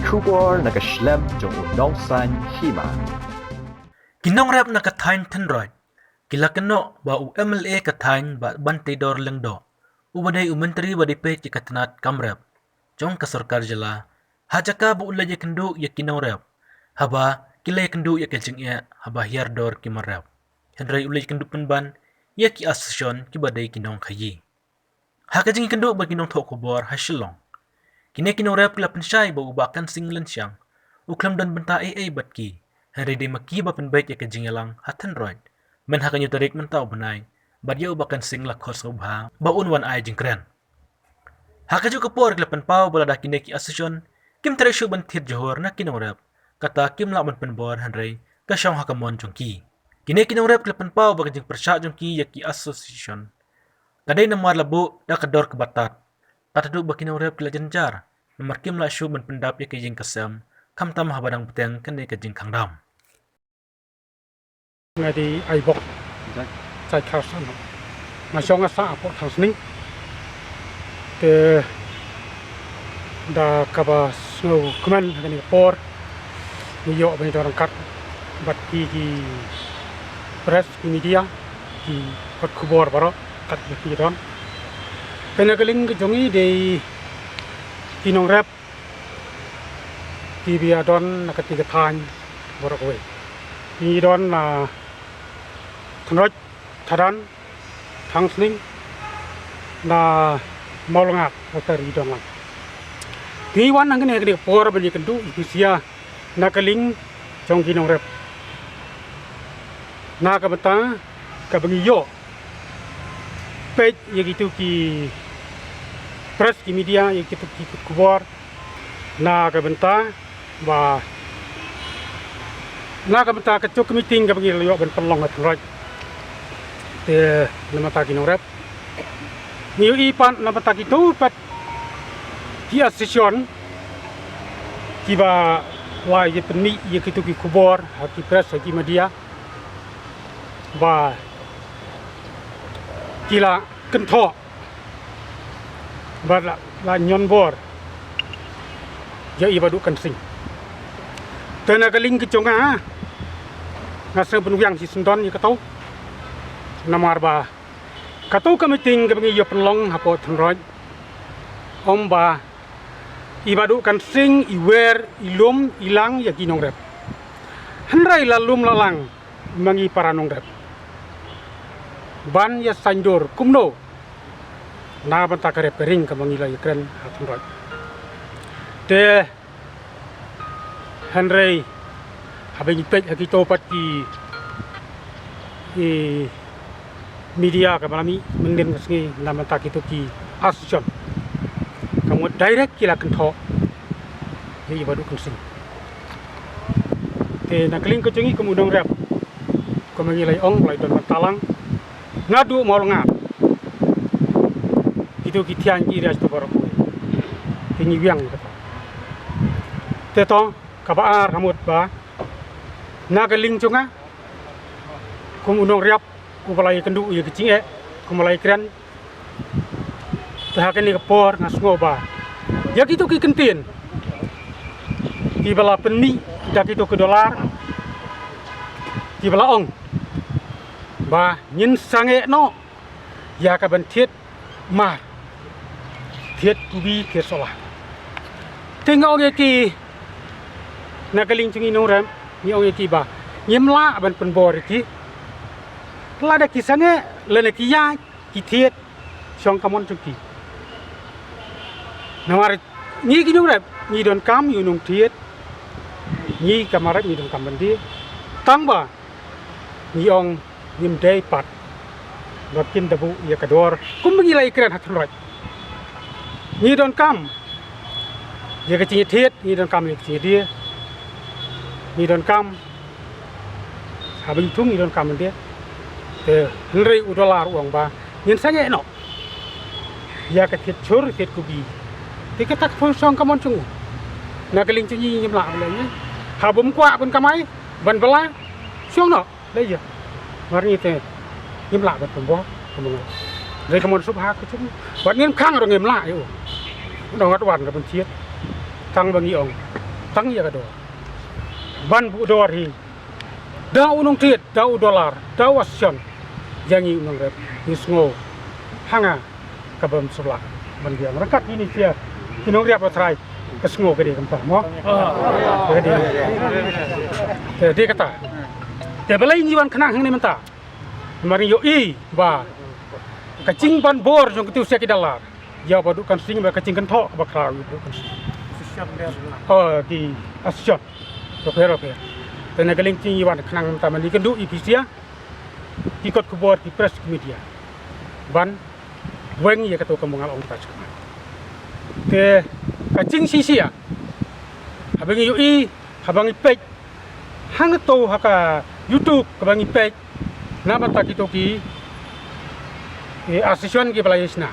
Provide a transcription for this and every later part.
kubor nakaslem jong unong san hima. Kinong rap na katayin tenroid. Kila keno ba u MLA katayin ba bantay dor lang do. Ubaday umentri ba dipet ya katanat kamrap. Jong kasarkar jala. Hajaka ba ulay ya kendo ya kinong rap. Haba kila ya kendo ya kelcing ya haba hiyar dor kimarap. Henry ulay kendo penban ya ki asosyon kibaday kinong kayi. Hakajing kendo ba kinong to kubor hasilong. Kine kinong rap kila pensyay ba ubakan singlan siyang. Uklam dan benta ay bat ki. Henry day makiba penbait ya kajing yalang hatan roid. Men hakanyo tarik mentau benay. Badya ubakan sing lakos ngubha baun wan ay jingkren. Hakaju kapor kila penpau balada kine ki asosyon. Kim tarisyo bantir johor na kinong rap. Kata kim lakman penbor Henry kasyong hakamon jongki. Kine kinong rap kila penpau ba kajing persya jongki ya ki asosyon. Kaday namar labo da kador kebatat. Katadu ba kinong rap kila jenjar. Namar kim la syu pendap ya kajing kasam. Kam tam habadang peteng kene kajing kangdam. Ngadi aibok sai khasan na shonga sa apot khasning te da kaba snow kuman ngani por ni yo ben dorang kat bat ki press ki media ki kot kubor baro kat ki don kena keling jongi de kinong rap ki bia don nak ketiga tan baro kowe ni don na Thanroj Thadan Thang Sning na Maulangak Otari Dongan. Tiwan ang kene por bali kendu isia nakaling jong kinong rep. Na kabata kabangiyo. Page yagitu ki press ki media yagitu ki kubor na kabanta ba na kabanta kacuk meeting kabangil yo ben pelong at Thanroj. Te namata kinong rep niu ipan namata kitu pat kia session kiba lai je peni ye kitu ki kubor haki press haki media ba kila kentho ba la nyon bor ya ibadu kan sing tena kaling kiconga ngase penuang si sendon ye katau namar ba katau kamiting kebangi yo penlong hapo Thanroj omba ibadu kan sing iwer ilum ilang ya kinong rep henrai lalum lalang mangi paranong rep ban ya sanjur kumno na banta kare pering kebangi la ikren Thanroj te henrai habeng pek hakito pat ki media kamalami menden ngi nama tak itu ki asosyon kamu direct kila kentho ye ibadu kunsing te nakling ko jengi kemudong rap ko mangilai ong lai don talang ngadu Maulangak itu ki tiang ki ras to barok tingi wiang kata te to kabar kamut ba nakaling chunga kumudong rap kumalay kendu ya kecing kumalay keren tahakan ni kapor ngasngo ba ya gitu ki kentin di bala peni dak itu ke dolar di bala ong ba nyin sange no ya ka ban thiet mar thiet kubi ke sola tengok ye ki nakaling cungi no ram ni ong ye ki ba nyemla ban penbor ki Lada kisahnya lene kia kitiet song kamon cuki. Namar ni kinong rep ni don kam yunung tiet ni kamarat ni don kam bandi tangba ni ong nim day pat bakin dabu ya kador kum bagi lai keren Thanroj ni don kam ya kecing tiet ni don kam ni kecing dia ni don kam habis tung ni don kam dia Henry udolar uang ba nyen sange no ya ka thiet chur thiet kubi ti ka tak phon song kamon chung na ka ling chinyi nyim la le ha bum kwa kun kamai ban bala song no le ya mar ni te nyim la ban bo kamon le kamon sup ha ka chung wat nyen khang ro ngem la yo dong at wan ka ban thiet tang bangi ong tang ya kado ban bu dor hi da unong tiet da dolar da wasion yang unong rep ni sngo hanga kabam sebelah ban dia merangkat ini dia kinong rep try ke sngo ke dia kempa mo ke dia kata dia belai ni wan kenang hang ni menta mari yo i ba kacing ban bor jong kitu sia kidalar ya ba dukan sing ba kacing kentok ba kra dukan di asyik rope tena galing ting iwan kenang taman di kendu ipisia ikut kubor di press media ban weng ya kata kembang ong touch te kacing sisia habang yui habang ipek hang to haka YouTube kabang ipek nama tak itu ki asisten ki balayisna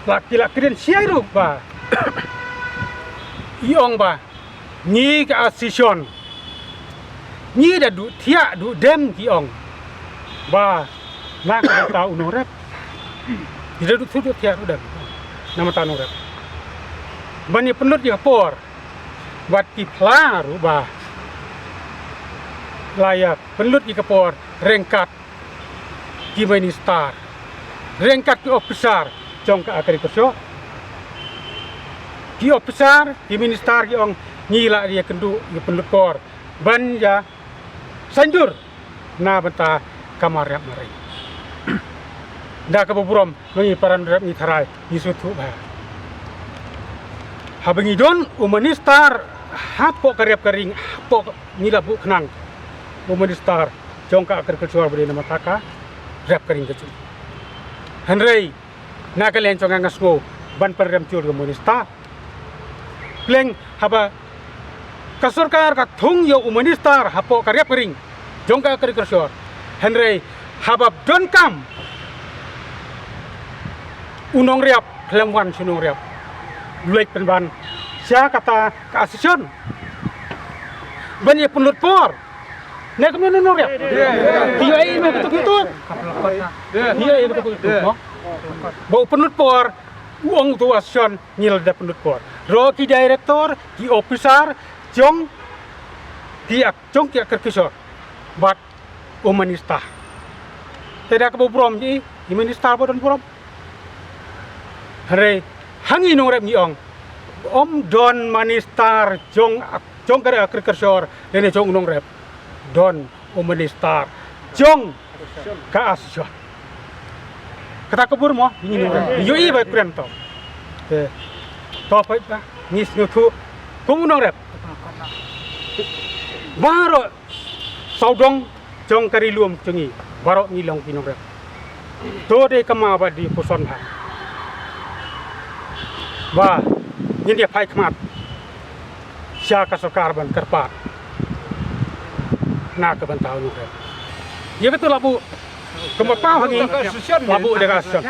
laki keren siaru ba iong ba ni ka asison ni da du tia du dem ki ong ba na ka ta unorep ida du tu tia du dem nama ta unorep bani penut ya por wat ki plaru ba layak penut ki por rengkat ki minister rengkat ki officer jong ka akari kerso ki officer ki minister ki ong ngila dia kendu ki pendukor ban ya sanjur na benta kamar rap mari da ka buburom ngi paran rap ni tharai ni sutu ba habengi don minister hapo karep karing hapo ngila bu kenang minister jong ka akari kerso beri nama taka rap karing kecil Henry na kalian congang ngasgo ban perem cur ke minister pleng haba kasurkar ka thung yo minister hapo karya kering jongka kari kersor Henry haba don kam unong riap lemwan sunong riap lek penban sia kata ka asison ban ye penlut por nek men unong riap dia ini gitu dia ini gitu bau penlut por uang tu asyon nyil da penlut por roki director ki officer jong ki kerkisor bat umanista tidak kebobrom ji minister bodon brom hare hangi nongrep ni ong om don minister jong kare kerkisor dene jong nongrep don umanista jong ka asyon kata kebur mo ini yoi ba krem to te to pa ba nis nutu kumunong rep baro saudong jong kari luom cengi baro ngilong kinong rep to de kama ba di puson ha ba ni dia pai kmat sia ka sarkar ban kerpat na ka ban tahu nong rep ye betul labu kemapau hangi labu dekat asyam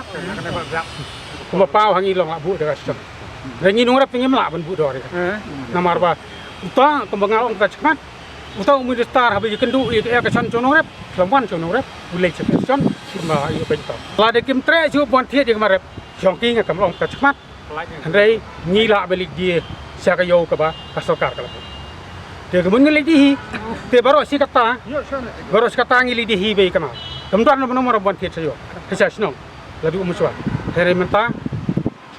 kemapau hangi long labu dekat asyam rengi nong rep pengen melak ban bu dor namar ba uta kembangal ong kacmat uta minister habi kendu ke kasan chonong rep lamwan chonong rep ulai sepeson ma yu bento la de kim tre ju bon thiet je marep jongking kam ong kacmat handai ngila belik die sia ka yo ka ba ka sarkar ka te kemun ngili di te baro si kata ngili di be kana kamdan nomor bon thiet sayo kesa snong labi umuswa here menta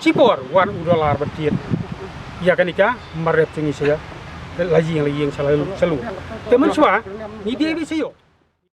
cipor $1 bertiet ya kanika marep cengi saya lagi yang selalu teman swa ni dia bisa yo